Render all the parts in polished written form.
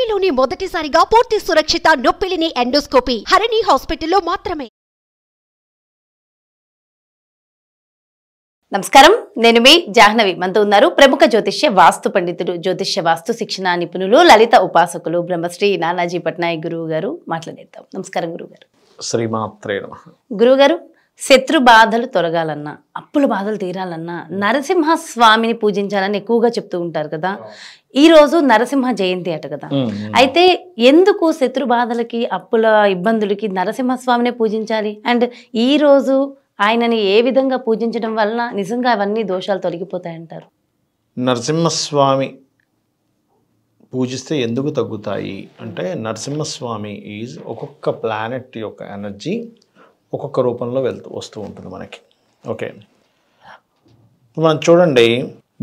ఏపీలోని మొదటిసారిగా పూర్తి సురక్షిత నొప్పిలిని ఎండోస్కోపీ హరిణి హాస్పిటల్లో మాత్రమే. నమస్కారం, నేను మీ జాహ్నవి. మనతో ఉన్నారు ప్రముఖ జ్యోతిష్య వాస్తు పండితుడు, జ్యోతిష్య వాస్తు శిక్షణ నిపుణులు, లలిత ఉపాసకులు బ్రహ్మశ్రీ నానాజీ పట్నాయక్ గురువు గారు. మాట్లాడేద్దాం. నమస్కారం గురువు గారు. శ్రీమాత్రే నమః. గురువు గారు, శత్రు బాధలు తొలగాలన్నా, అప్పుల బాధలు తీరాలన్నా నరసింహ స్వామిని పూజించాలని ఎక్కువగా చెప్తూ ఉంటారు కదా. ఈ రోజు నరసింహ జయంతి అట కదా. అయితే ఎందుకు శత్రు బాధలకి, అప్పుల ఇబ్బందులకి నరసింహ స్వామిని పూజించాలి? అండ్ ఈ రోజు ఆయనని ఏ విధంగా పూజించడం వలన నిజంగా అవన్నీ దోషాలు తొలగిపోతాయంటారు? నరసింహస్వామి పూజిస్తే ఎందుకు తగ్గుతాయి అంటే, నరసింహస్వామి ఈజ్ ఒక్కొక్క ప్లానెట్ యొక్క ఎనర్జీ ఒక్కొక్క రూపంలో వస్తూ ఉంటుంది మనకి. ఓకే, మనం చూడండి,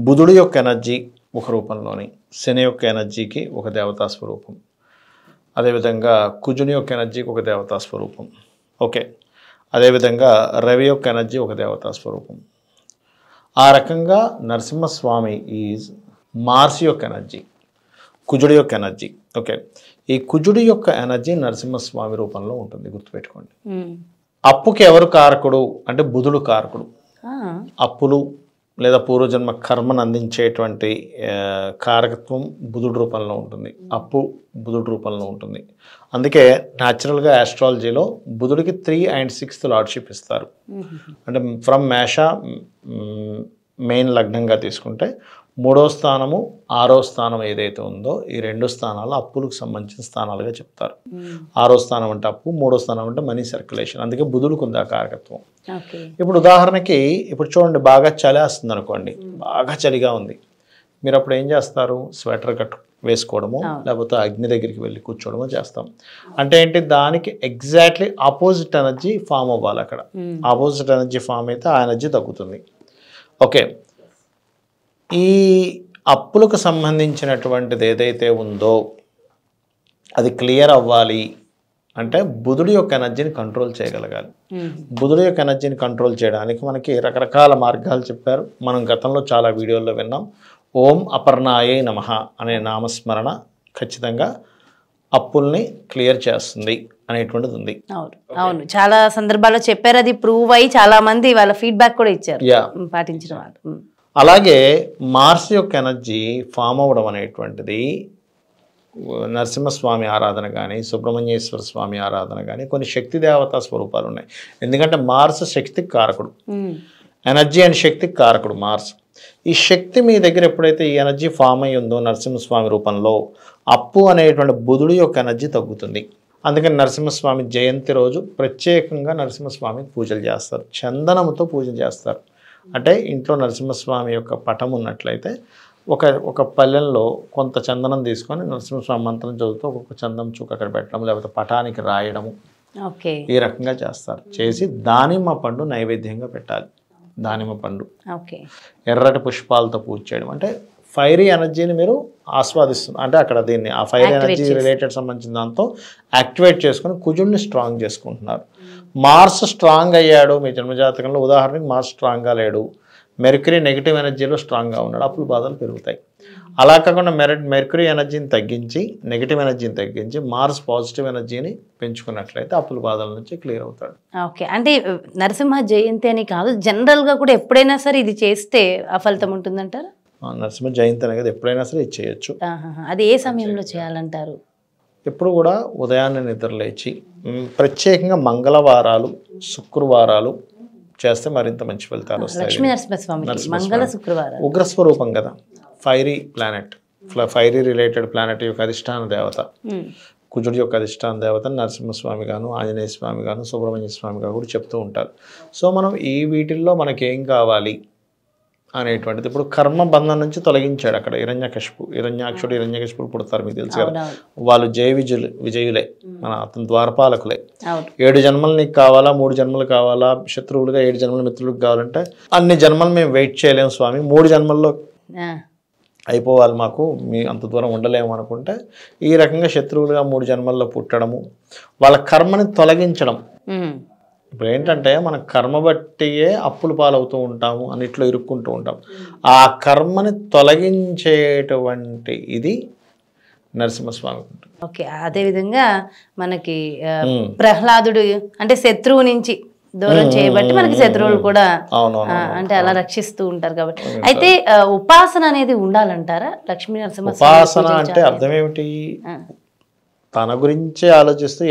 బుధుడు యొక్క ఎనర్జీ ఒక రూపంలోని, శని యొక్క ఎనర్జీకి ఒక దేవతా స్వరూపం, అదేవిధంగా కుజుని యొక్క ఎనర్జీకి ఒక దేవతా స్వరూపం. ఓకే, అదేవిధంగా రవి యొక్క ఎనర్జీ ఒక దేవతా స్వరూపం. ఆ రకంగా నరసింహస్వామి ఈజ్ మార్స్ యొక్క ఎనర్జీ, కుజుడి యొక్క ఎనర్జీ. ఓకే, ఈ కుజుడి యొక్క ఎనర్జీ నరసింహస్వామి రూపంలో ఉంటుంది, గుర్తుపెట్టుకోండి. అప్పుకి ఎవరు కారకుడు అంటే బుధుడు కారకుడు. అప్పులు లేదా పూర్వజన్మ కర్మను అందించేటువంటి కారకత్వం బుధుడు రూపంలో ఉంటుంది, అప్పు బుధుడు రూపంలో ఉంటుంది. అందుకే న్యాచురల్గా ఆస్ట్రాలజీలో బుధుడికి 3 and 6th లార్డ్షిప్ ఇస్తారు. అంటే ఫ్రమ్ మేష మెయిన్ లగ్నంగా తీసుకుంటే 3వ స్థానము 6వ స్థానం ఏదైతే ఉందో, ఈ 2 స్థానాలు అప్పులకు సంబంధించిన స్థానాలుగా చెప్తారు. 6వ స్థానం అంటే అప్పు, 3వ స్థానం అంటే మనీ సర్క్యులేషన్. అందుకే బుధుడికి ఉంది ఆ కారకత్వం. ఇప్పుడు ఉదాహరణకి, ఇప్పుడు చూడండి, బాగా చలేస్తుంది అనుకోండి, బాగా చలిగా ఉంది. మీరు అప్పుడు ఏం చేస్తారు? స్వెటర్ వేసుకోవడము, లేకపోతే అగ్ని దగ్గరికి వెళ్ళి కూర్చోవడమో చేస్తాం. అంటే ఏంటి? దానికి ఎగ్జాక్ట్లీ ఆపోజిట్ ఎనర్జీ ఫామ్ అవ్వాలి. అక్కడ ఆపోజిట్ ఎనర్జీ ఫామ్ అయితే ఆ ఎనర్జీ తగ్గుతుంది. ఓకే, ఈ అప్పులకు సంబంధించినటువంటిది ఏదైతే ఉందో అది క్లియర్ అవ్వాలి అంటే బుధుడి యొక్క ఎనర్జీని కంట్రోల్ చేయగలగాలి. బుధుడి యొక్క ఎనర్జీని కంట్రోల్ చేయడానికి మనకి రకరకాల మార్గాలు చెప్పారు. మనం గతంలో చాలా వీడియోల్లో విన్నాం. ఓం అపర్ణాయే నమః అనే నామస్మరణ ఖచ్చితంగా అప్పుల్ని క్లియర్ చేస్తుంది అనేటువంటిది ఉంది. అవును, చాలా సందర్భాల్లో చెప్పారు. అది ప్రూవ్ అయ్యి చాలా మంది వాళ్ళ ఫీడ్బ్యాక్ కూడా ఇచ్చారు, పాటించిన వాళ్ళు. అలాగే మార్స్ యొక్క ఎనర్జీ ఫామ్ అవ్వడం అనేటువంటిది నరసింహస్వామి ఆరాధన కానీ, సుబ్రహ్మణ్యేశ్వర స్వామి ఆరాధన కానీ, కొన్ని శక్తి దేవతా స్వరూపాలు ఉన్నాయి. ఎందుకంటే మార్స్ శక్తికి కారకుడు, ఎనర్జీ అండ్ శక్తికి కారకుడు మార్స్. ఈ శక్తి మీ దగ్గర ఎప్పుడైతే ఈ ఎనర్జీ ఫామ్ అయ్యి ఉందో నరసింహస్వామి రూపంలో, అప్పు అనేటువంటి బుధుడి యొక్క ఎనర్జీ తగ్గుతుంది. అందుకని నరసింహస్వామి జయంతి రోజు ప్రత్యేకంగా నరసింహస్వామికి పూజలు చేస్తారు, చందనంతో పూజ చేస్తారు. అంటే ఇంట్లో నరసింహస్వామి యొక్క పటం ఉన్నట్లయితే ఒక పల్లెల్లో కొంత చందనం తీసుకొని నరసింహస్వామి మంత్రం చదువుతూ ఒక్కొక్క చందనం చుక్క అక్కడ పెట్టడం, లేకపోతే పటానికి రాయడము, ఈ రకంగా చేస్తారు. చేసి దానిమ్మ పండు నైవేద్యంగా పెట్టాలి. దానిమ్మ పండు, ఎర్రటి పుష్పాలతో పూజ చేయడం. అంటే ఫైరీ ఎనర్జీని మీరు ఆస్వాదిస్తున్నారు. అంటే అక్కడ దీన్ని ఆ ఫైర్ ఎనర్జీ రిలేటెడ్ సంబంధించిన దాంతో యాక్టివేట్ చేసుకుని కుజుడిని స్ట్రాంగ్ చేసుకుంటున్నారు. మార్స్ స్ట్రాంగ్ అయ్యాడు మీ జన్మజాతకంలో, ఉదాహరణకి మార్స్ స్ట్రాంగ్గా లేడు, మెర్క్యూరీ నెగిటివ్ ఎనర్జీలో స్ట్రాంగ్గా ఉన్నాడు, అప్పుల బాధలు పెరుగుతాయి. అలా కాకుండా మెర్క్యూరీ ఎనర్జీని తగ్గించి, నెగిటివ్ ఎనర్జీని తగ్గించి మార్స్ పాజిటివ్ ఎనర్జీని పెంచుకున్నట్లయితే అప్పుల బాధల నుంచి క్లియర్ అవుతాడు. ఓకే, అంటే నరసింహ జయంతి అని కాదు, జనరల్గా కూడా ఎప్పుడైనా సరే ఇది చేస్తే ఆ ఫలితం ఉంటుందంటారు? నరసింహ జయంతి అనేది ఎప్పుడైనా సరే ఇది చేయొచ్చు. అది ఏ సమయంలో చేయాలంటారు? ఎప్పుడు కూడా ఉదయాన్నే నిద్రలేచి, ప్రత్యేకంగా మంగళవారాలు, శుక్రవారాలు చేస్తే మరింత మంచి ఫలితాలు వస్తాయి. లక్ష్మీ నరసింహస్వామి మంగళ శుక్రవారం ఉగ్రస్వరూపం కదా, fiery planet, fiery related planet యొక్క అధిష్టాన దేవత, కుజుడి యొక్క అధిష్టాన దేవత నరసింహస్వామి గాను, ఆంజనేయ స్వామి గాను, సుబ్రహ్మణ్య స్వామి గారు కూడా చెప్తూ ఉంటారు. సో మనం ఈ వీటిల్లో మనకేం కావాలి అనేటువంటిది, ఇప్పుడు కర్మ బంధం నుంచి తొలగించాడు అక్కడ హిరణ్యాక్షుడు పుడతారు, మీకు తెలుసు కదా. వాళ్ళు విజయులే, మన అతని ద్వారపాలకులే. 7 జన్మలు నీకు కావాలా, 3 జన్మలు కావాలా, శత్రువులుగా 7 జన్మలు మిత్రులకు కావాలంటే అన్ని జన్మలు మేము వెయిట్ చేయలేము స్వామి, 3 జన్మల్లో అయిపోవాలి, మాకు మీ అంత దూరం ఉండలేము అనుకుంటే ఈ రకంగా శత్రువులుగా 3 జన్మల్లో పుట్టడము, వాళ్ళ కర్మని తొలగించడం. ఇప్పుడు ఏంటంటే మన కర్మ బట్టియే అప్పులు పాలవుతూ ఉంటాము, అన్నిట్లో ఇరుక్కుంటూ ఉంటాం. ఆ కర్మని తొలగించేటువంటి ఇది నరసింహస్వామికి ఉంటుంది. ఓకే, అదే విధంగా మనకి ప్రహ్లాదుడు అంటే శత్రువు నుంచి దూరం చేయబట్టి మనకి శత్రువులు కూడా అంటే అలా రక్షిస్తూ ఉంటారు కాబట్టి. అయితే ఉపాసన అనేది ఉండాలంటారా లక్ష్మీ నరసింహ? ఉపాసన అంటే అర్థం ఏమిటి? తన గురించే ఆలోచిస్తూ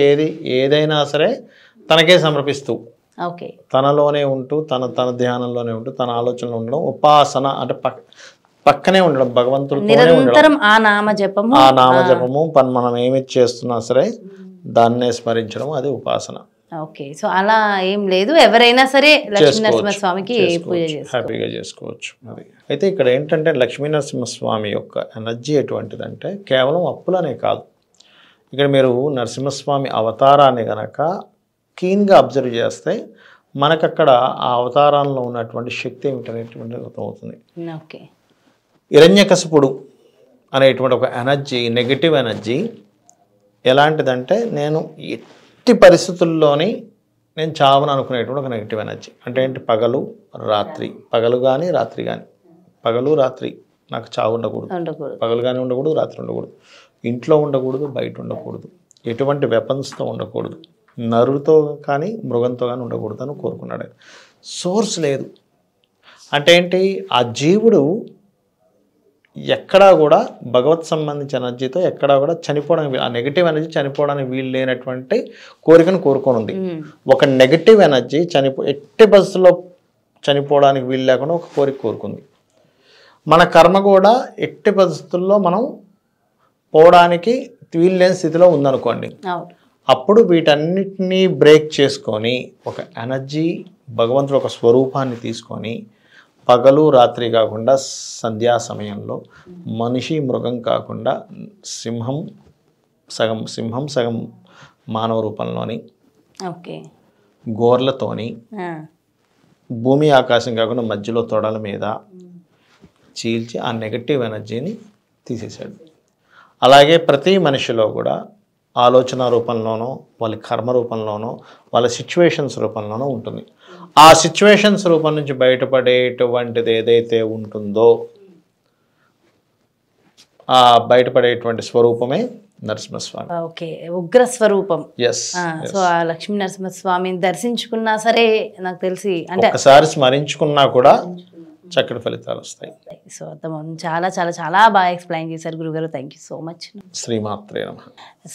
ఏదైనా సరే తనకే సమర్పిస్తూ ఓకే తనలోనే ఉంటూ తన ధ్యానంలోనే ఉంటూ తన ఆలోచనలో ఉండడం ఉపాసన. అంటే పక్కనే ఉండడం, భగవంతుడితోనే ఉండడం, ఆ నామజపము మనం ఏమి చేస్తున్నా సరే దాన్నే స్మరించడం, అది ఉపాసన. ఓకే, సో అలా ఏం లేదు, ఎవరైనా సరే లక్ష్మీ నరసింహస్వామికి పూజ హ్యాపీగా చేసుకోవచ్చు. అది అయితే ఇక్కడ ఏంటంటే లక్ష్మీ నరసింహస్వామి యొక్క ఎనర్జీ ఎటువంటిదంటే కేవలం అప్పులనే కాదు. ఇక్కడ మీరు నరసింహస్వామి అవతారాన్ని కనుక కీన్గా అబ్జర్వ్ చేస్తే మనకు అక్కడ ఆ అవతారంలో ఉన్నటువంటి శక్తి ఏమిటనేటువంటిది అర్థమవుతుంది. ఓకే, హిరణ్యకశిపుడు అనేటువంటి ఒక ఎనర్జీ, నెగిటివ్ ఎనర్జీ ఎలాంటిదంటే నేను ఎట్టి పరిస్థితుల్లోని నేను చావను అనుకునేటువంటి ఒక నెగిటివ్ ఎనర్జీ. అంటే ఏంటి? పగలు రాత్రి, పగలు కానీ రాత్రి కానీ, పగలు రాత్రి నాకు చావు ఉండకూడదు, పగలు కానీ ఉండకూడదు, రాత్రి ఉండకూడదు, ఇంట్లో ఉండకూడదు, బయట ఉండకూడదు, ఎటువంటి వెపన్స్తో ఉండకూడదు, నరుతో కానీ మృగంతో కానీ ఉండకూడదు అని కోరుకున్నాడు. సోర్స్ లేదు అంటే ఏంటి? ఆ జీవుడు ఎక్కడా కూడా భగవత్ సంబంధించిన ఎనర్జీతో ఎక్కడా కూడా చనిపోవడానికి, ఆ నెగిటివ్ ఎనర్జీ చనిపోవడానికి వీలు లేనటువంటి కోరికను కోరుకొని ఉంది. ఒక నెగిటివ్ ఎనర్జీ ఎట్టి పరిస్థితుల్లో చనిపోవడానికి వీలు లేకుండా ఒక కోరిక కోరుకుంది. మన కర్మ కూడా ఎట్టి పరిస్థితుల్లో మనం పోవడానికి వీలు లేని స్థితిలో ఉందనుకోండి. అప్పుడు వీటన్నిటినీ బ్రేక్ చేసుకొని ఒక ఎనర్జీ, భగవంతుడు ఒక స్వరూపాన్ని తీసుకొని పగలు రాత్రి కాకుండా సంధ్యా సమయంలో మనిషి మృగం కాకుండా సింహం సగం మానవ రూపంలోని, గోర్లతోని, భూమి ఆకాశం కాకుండా మధ్యలో తొడల మీద చీల్చి ఆ నెగటివ్ ఎనర్జీని తీసేశాడు. అలాగే ప్రతి మనిషిలో కూడా ఆలోచన రూపంలోనో, వాళ్ళ కర్మ రూపంలోనో, వాళ్ళ సిచ్యువేషన్స్ రూపంలోనో ఉంటుంది. ఆ సిచ్యువేషన్స్ రూపం నుంచి బయటపడేటువంటిది ఏదైతే ఉంటుందో ఆ బయటపడేటువంటి స్వరూపమే నరసింహస్వామి. ఓకే, ఉగ్ర స్వరూపం. ఎస్. సో ఆ లక్ష్మీ నరసింహస్వామిని దర్శించుకున్నా సరే నాకు తెలిసి అంటే ఒకసారి స్మరించుకున్నా కూడా చక్కటి ఫలితాలు వస్తాయి. సో చాలా చాలా చాలా బాగా ఎక్స్ప్లెయిన్ చేశారు గురుగారు, థ్యాంక్ యూ సో మచ్. శ్రీమాత్రే నమః.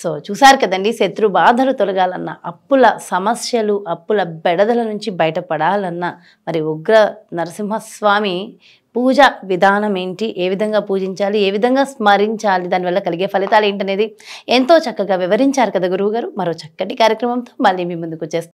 సో చూసారు కదండి, శత్రు బాధలు తొలగాలన్నా, అప్పుల సమస్యలు, అప్పుల బెడదల నుంచి బయటపడాలన్నా మరి ఉగ్ర నరసింహస్వామి పూజ విధానం ఏంటి, ఏ విధంగా పూజించాలి, ఏ విధంగా స్మరించాలి, దానివల్ల కలిగే ఫలితాలు ఏంటనేది ఎంతో చక్కగా వివరించారు కదా గురువుగారు. మరో చక్కటి కార్యక్రమంతో మళ్ళీ మీ ముందుకు వచ్చేస్తాం.